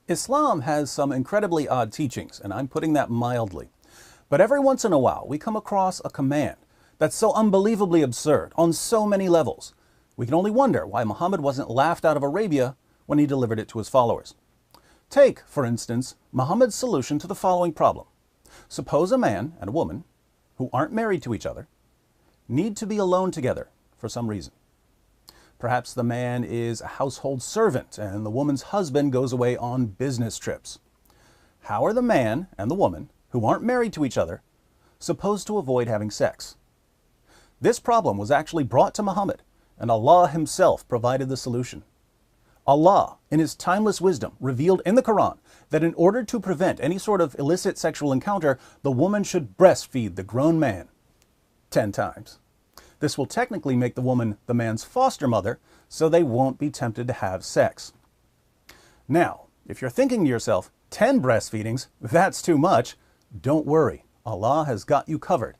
Islam has some incredibly odd teachings, and I'm putting that mildly. But every once in a while, we come across a command that's so unbelievably absurd on so many levels. We can only wonder why Muhammad wasn't laughed out of Arabia when he delivered it to his followers. Take, for instance, Muhammad's solution to the following problem. Suppose a man and a woman, who aren't married to each other, need to be alone together for some reason. Perhaps the man is a household servant and the woman's husband goes away on business trips. How are the man and the woman, who aren't married to each other, supposed to avoid having sex? This problem was actually brought to Muhammad, and Allah himself provided the solution. Allah, in his timeless wisdom, revealed in the Quran that in order to prevent any sort of illicit sexual encounter, the woman should breastfeed the grown man 10 times. This will technically make the woman the man's foster mother, so they won't be tempted to have sex. Now, if you're thinking to yourself, 10 breastfeedings, that's too much, don't worry, Allah has got you covered.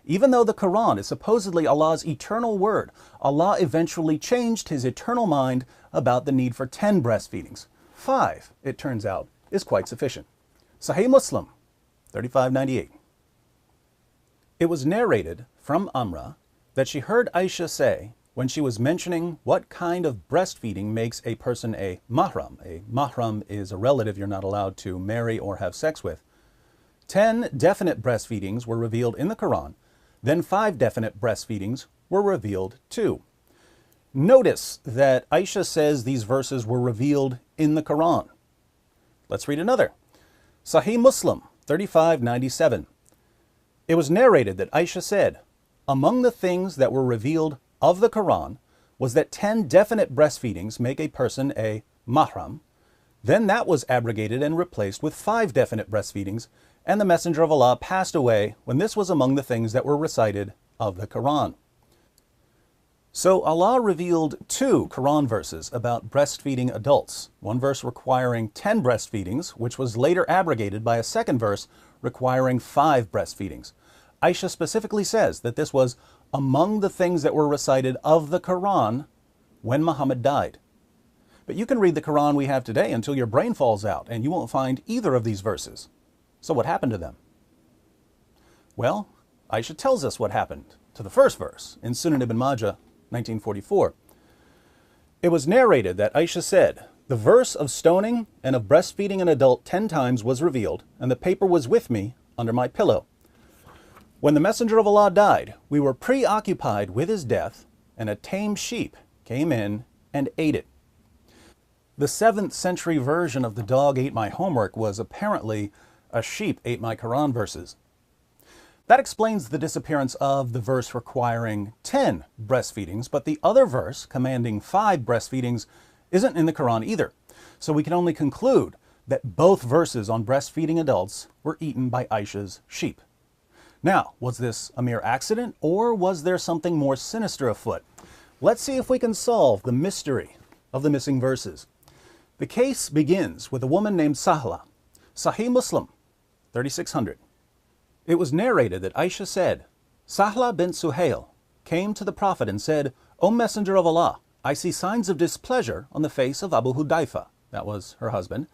Even though the Quran is supposedly Allah's eternal word, Allah eventually changed his eternal mind about the need for 10 breastfeedings. 5, it turns out, is quite sufficient. Sahih Muslim, 3598. It was narrated from Amrah that she heard Aisha say, when she was mentioning what kind of breastfeeding makes a person a mahram. A mahram is a relative you're not allowed to marry or have sex with. 10 definite breastfeedings were revealed in the Quran, then 5 definite breastfeedings were revealed too. Notice that Aisha says these verses were revealed in the Quran. Let's read another. Sahih Muslim, 3597. It was narrated that Aisha said, among the things that were revealed of the Quran was that 10 definite breastfeedings make a person a mahram. Then that was abrogated and replaced with 5 definite breastfeedings, and the Messenger of Allah passed away when this was among the things that were recited of the Quran. So Allah revealed 2 Quran verses about breastfeeding adults. One verse requiring 10 breastfeedings, which was later abrogated by a second verse requiring 5 breastfeedings. Aisha specifically says that this was among the things that were recited of the Quran when Muhammad died. But you can read the Quran we have today until your brain falls out, and you won't find either of these verses. So what happened to them? Well, Aisha tells us what happened to the first verse in Sunan ibn Majah, 1944. It was narrated that Aisha said, the verse of stoning and of breastfeeding an adult 10 times was revealed, and the paper was with me under my pillow. When the Messenger of Allah died, we were preoccupied with his death, and a tame sheep came in and ate it. The 7th century version of the dog ate my homework was apparently a sheep ate my Quran verses. That explains the disappearance of the verse requiring 10 breastfeedings, but the other verse commanding 5 breastfeedings isn't in the Quran either. So we can only conclude that both verses on breastfeeding adults were eaten by Aisha's sheep. Now, was this a mere accident, or was there something more sinister afoot? Let's see if we can solve the mystery of the missing verses. The case begins with a woman named Sahla. Sahih Muslim, 3600. It was narrated that Aisha said, Sahla bint Suhail came to the Prophet and said, O Messenger of Allah, I see signs of displeasure on the face of Abu Hudayfa, that was her husband,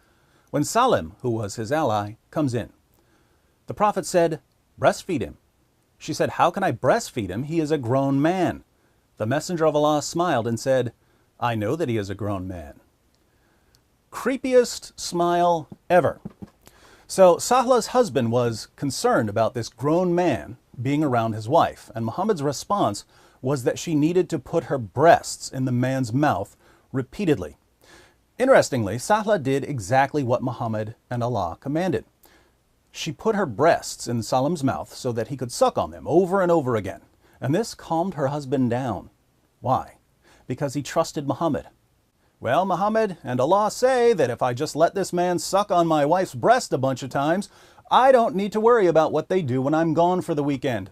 when Salim, who was his ally, comes in. The Prophet said, breastfeed him. She said, how can I breastfeed him? He is a grown man. The Messenger of Allah smiled and said, I know that he is a grown man. Creepiest smile ever. So Sahla's husband was concerned about this grown man being around his wife, and Muhammad's response was that she needed to put her breasts in the man's mouth repeatedly. Interestingly, Sahla did exactly what Muhammad and Allah commanded. She put her breasts in Salim's mouth so that he could suck on them over and over again. And this calmed her husband down. Why? Because he trusted Muhammad. Well, Muhammad and Allah say that if I just let this man suck on my wife's breast a bunch of times, I don't need to worry about what they do when I'm gone for the weekend.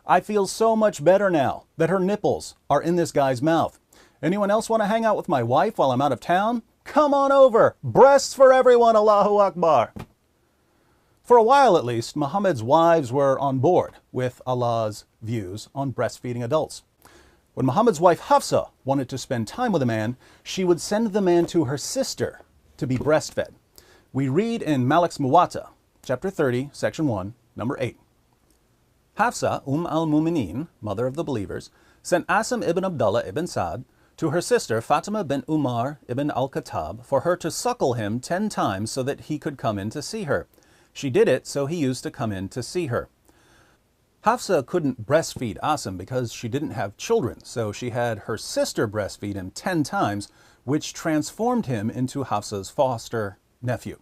I feel so much better now that her nipples are in this guy's mouth. Anyone else want to hang out with my wife while I'm out of town? Come on over. Breasts for everyone, Allahu Akbar. For a while at least, Muhammad's wives were on board with Allah's views on breastfeeding adults. When Muhammad's wife Hafsa wanted to spend time with a man, she would send the man to her sister to be breastfed. We read in Malik's Muwatta, chapter 30, section 1, number 8. Hafsa, al-Mu'mineen, mother of the believers, sent Asim ibn Abdullah ibn Sa'd to her sister Fatima bint Umar ibn al-Khattab for her to suckle him 10 times so that he could come in to see her. She did it so he used to come in to see her. Hafsa couldn't breastfeed Asim because she didn't have children, so she had her sister breastfeed him 10 times, which transformed him into Hafsa's foster nephew.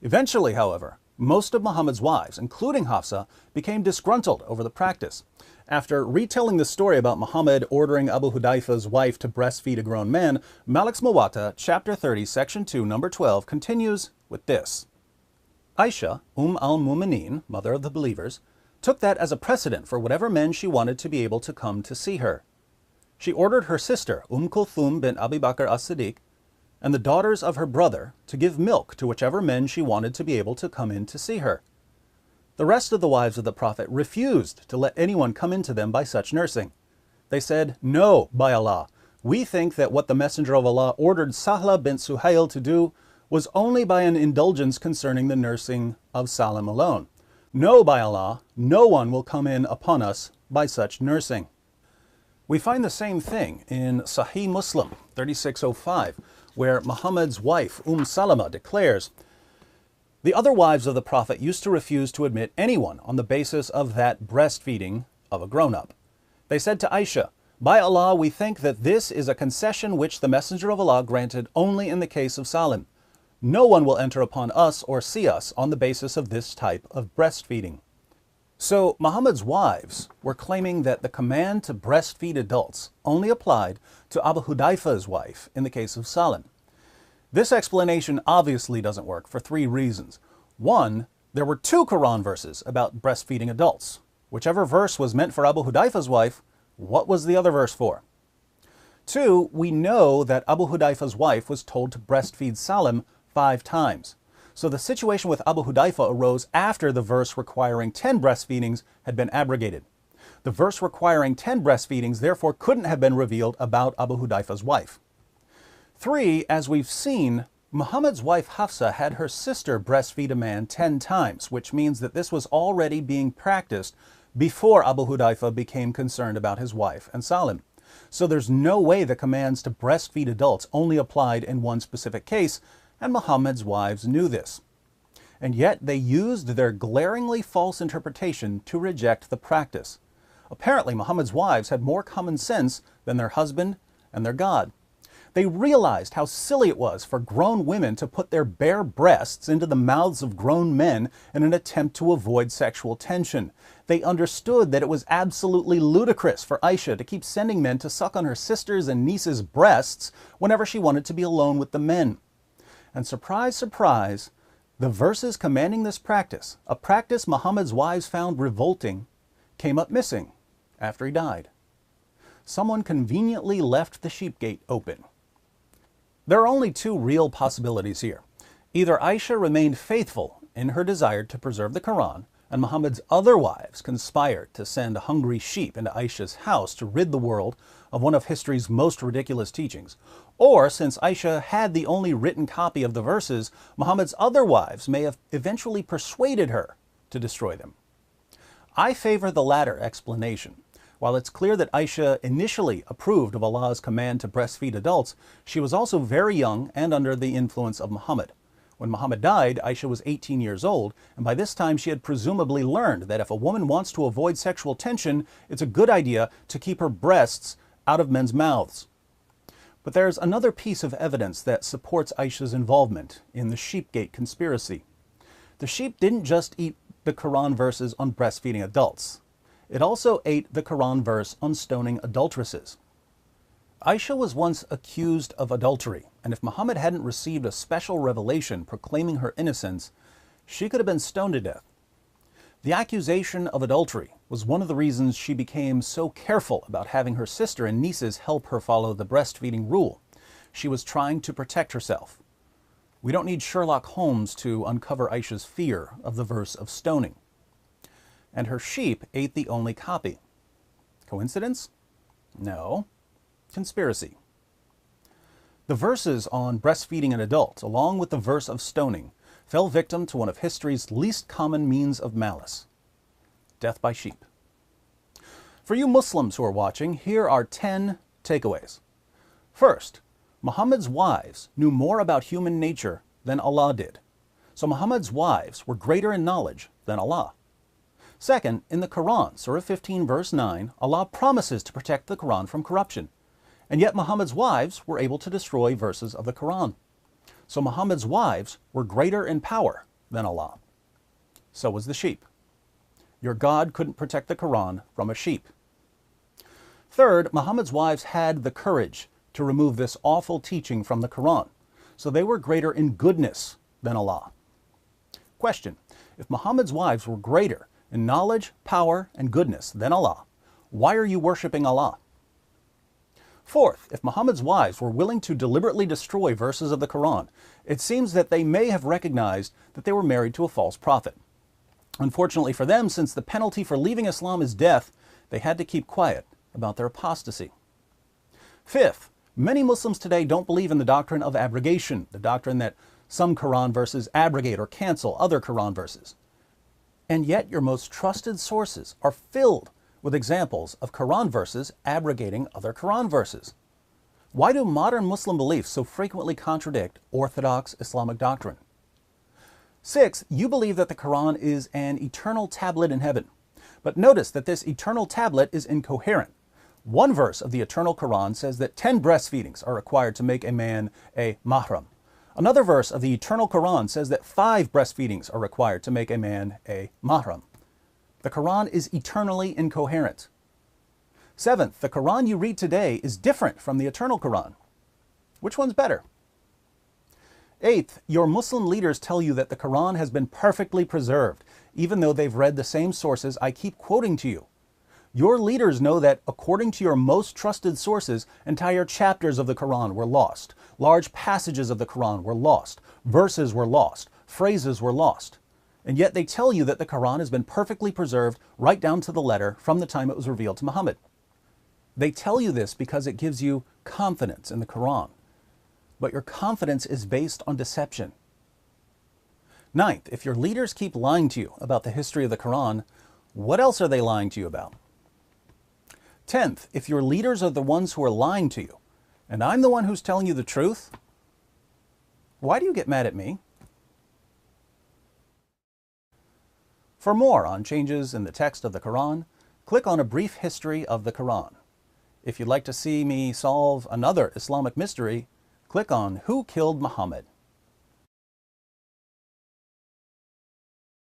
Eventually, however, most of Muhammad's wives, including Hafsa, became disgruntled over the practice. After retelling the story about Muhammad ordering Abu Hudayfa's wife to breastfeed a grown man, Malik's Muwatta, chapter 30, section 2, number 12, continues with this. Aisha, al-Mu'mineen, mother of the believers, took that as a precedent for whatever men she wanted to be able to come to see her. She ordered her sister, Kulthum bint Abi Bakr as-Siddiq, and the daughters of her brother to give milk to whichever men she wanted to be able to come in to see her. The rest of the wives of the Prophet refused to let anyone come into them by such nursing. They said, "No, by Allah, we think that what the Messenger of Allah ordered Sahla bint Suhail to do was only by an indulgence concerning the nursing of Salim alone. No, by Allah, no one will come in upon us by such nursing." We find the same thing in Sahih Muslim 3605, where Muhammad's wife, Salama, declares, "The other wives of the Prophet used to refuse to admit anyone on the basis of that breastfeeding of a grown-up. They said to Aisha, 'By Allah, we think that this is a concession which the Messenger of Allah granted only in the case of Salim. No one will enter upon us or see us on the basis of this type of breastfeeding.'" So Muhammad's wives were claiming that the command to breastfeed adults only applied to Abu Hudayfa's wife in the case of Salim. This explanation obviously doesn't work for 3 reasons. 1, there were 2 Quran verses about breastfeeding adults. Whichever verse was meant for Abu Hudayfa's wife, what was the other verse for? 2, we know that Abu Hudayfa's wife was told to breastfeed Salim 5 times. So the situation with Abu Hudayfa arose after the verse requiring 10 breastfeedings had been abrogated. The verse requiring 10 breastfeedings therefore couldn't have been revealed about Abu Hudayfa's wife. 3, as we've seen, Muhammad's wife Hafsa had her sister breastfeed a man 10 times, which means that this was already being practiced before Abu Hudayfa became concerned about his wife and Salim. So there's no way the commands to breastfeed adults only applied in one specific case, and Muhammad's wives knew this. And yet they used their glaringly false interpretation to reject the practice. Apparently Muhammad's wives had more common sense than their husband and their God. They realized how silly it was for grown women to put their bare breasts into the mouths of grown men in an attempt to avoid sexual tension. They understood that it was absolutely ludicrous for Aisha to keep sending men to suck on her sisters' and nieces' breasts whenever she wanted to be alone with the men. And surprise, surprise, the verses commanding this practice, a practice Muhammad's wives found revolting, came up missing after he died. Someone conveniently left the sheep gate open. There are only 2 real possibilities here. Either Aisha remained faithful in her desire to preserve the Quran, and Muhammad's other wives conspired to send hungry sheep into Aisha's house to rid the world of one of history's most ridiculous teachings. Or, since Aisha had the only written copy of the verses, Muhammad's other wives may have eventually persuaded her to destroy them. I favor the latter explanation. While it's clear that Aisha initially approved of Allah's command to breastfeed adults, she was also very young and under the influence of Muhammad. When Muhammad died, Aisha was 18 years old, and by this time she had presumably learned that if a woman wants to avoid sexual tension, it's a good idea to keep her breasts out of men's mouths. But there's another piece of evidence that supports Aisha's involvement in the sheepgate conspiracy. The sheep didn't just eat the Quran verses on breastfeeding adults. It also ate the Quran verse on stoning adulteresses. Aisha was once accused of adultery, and if Muhammad hadn't received a special revelation proclaiming her innocence, she could have been stoned to death. The accusation of adultery was one of the reasons she became so careful about having her sister and nieces help her follow the breastfeeding rule. She was trying to protect herself. We don't need Sherlock Holmes to uncover Aisha's fear of the verse of stoning. And her sheep ate the only copy. Coincidence? No. Conspiracy. The verses on breastfeeding an adult, along with the verse of stoning, fell victim to one of history's least common means of malice: death by sheep. For you Muslims who are watching, here are 10 takeaways. First, Muhammad's wives knew more about human nature than Allah did. So Muhammad's wives were greater in knowledge than Allah. Second, in the Quran, Surah 15, verse 9, Allah promises to protect the Quran from corruption. And yet Muhammad's wives were able to destroy verses of the Quran. So Muhammad's wives were greater in power than Allah. So was the sheep. Your God couldn't protect the Quran from a sheep. Third, Muhammad's wives had the courage to remove this awful teaching from the Quran. So they were greater in goodness than Allah. Question: if Muhammad's wives were greater in knowledge, power, and goodness than Allah, why are you worshiping Allah? Fourth, if Muhammad's wives were willing to deliberately destroy verses of the Quran, it seems that they may have recognized that they were married to a false prophet. Unfortunately for them, since the penalty for leaving Islam is death, they had to keep quiet about their apostasy. Fifth, many Muslims today don't believe in the doctrine of abrogation, the doctrine that some Quran verses abrogate or cancel other Quran verses. And yet your most trusted sources are filled with examples of Quran verses abrogating other Quran verses. Why do modern Muslim beliefs so frequently contradict orthodox Islamic doctrine? Sixth, you believe that the Quran is an eternal tablet in heaven. But notice that this eternal tablet is incoherent. One verse of the eternal Quran says that 10 breastfeedings are required to make a man a mahram. Another verse of the eternal Quran says that 5 breastfeedings are required to make a man a mahram. The Quran is eternally incoherent. Seventh, the Quran you read today is different from the eternal Quran. Which one's better? Eighth, your Muslim leaders tell you that the Quran has been perfectly preserved, even though they've read the same sources I keep quoting to you. Your leaders know that, according to your most trusted sources, entire chapters of the Quran were lost. Large passages of the Quran were lost. Verses were lost. Phrases were lost. And yet they tell you that the Quran has been perfectly preserved right down to the letter from the time it was revealed to Muhammad. They tell you this because it gives you confidence in the Quran. But your confidence is based on deception. Ninth, if your leaders keep lying to you about the history of the Quran, what else are they lying to you about? 10th, if your leaders are the ones who are lying to you, and I'm the one who's telling you the truth, why do you get mad at me? For more on changes in the text of the Quran, click on A Brief History of the Quran. If you'd like to see me solve another Islamic mystery, click on Who Killed Muhammad?